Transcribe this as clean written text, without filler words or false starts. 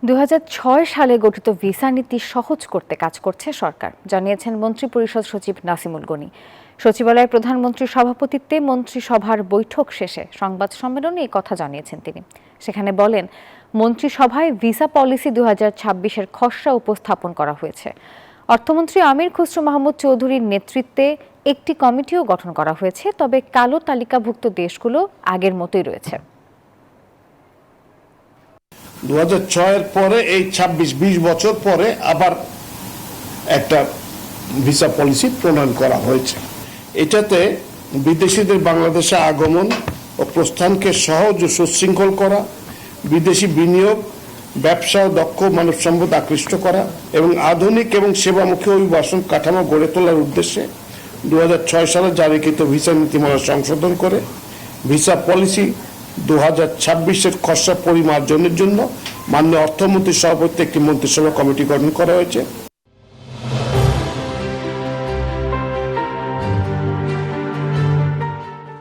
২০০৬ সালে গঠিত ভিসা নীতি সহজ করতে কাজ করছে সরকার, জানিয়েছেন মন্ত্রিপরিষদ সচিব নাসিমুল গনি। সচিবালয়ে প্রধানমন্ত্রীর সভাপতিত্বে মন্ত্রিসভার বৈঠক শেষে সংবাদ সম্মেলনে এই কথা জানিয়েছেন তিনি। সেখানে বলেন, মন্ত্রিসভায় ভিসা পলিসি ২০২৬-এর খসড়া উপস্থাপন করা হয়েছে। অর্থমন্ত্রী আমির খসরু মাহমুদ চৌধুরীর নেতৃত্বে একটি কমিটিও গঠন করা হয়েছে, তবে কালো তালিকাভুক্ত দেশগুলো আগের মতোই রয়েছে। ২০০৬-এর পরে এই ২৬-২০ বছর পরে আবার একটা ভিসা পলিসি প্রণয়ন করা হয়েছে। এটাতে বিদেশিদের বাংলাদেশে আগমন ও প্রস্থানকে সহজ ও সুশৃঙ্খল করা, বিদেশি বিনিয়োগ, ব্যবসা ও দক্ষ মানব সম্পদ আকৃষ্ট করা এবং আধুনিক এবং সেবামুখী অভিবাসন কাঠামো গড়ে তোলার উদ্দেশ্যে ২০০৬ সালে জারিকৃত ভিসা নীতিমালা সংশোধন করে ভিসা পলিসি ২০২৬-এর খসড়া পরিমার্জনের জন্য মাননীয় অর্থমন্ত্রীর সভাপতিত্বে একটি মন্ত্রিসভা কমিটি গঠন করা হয়েছে।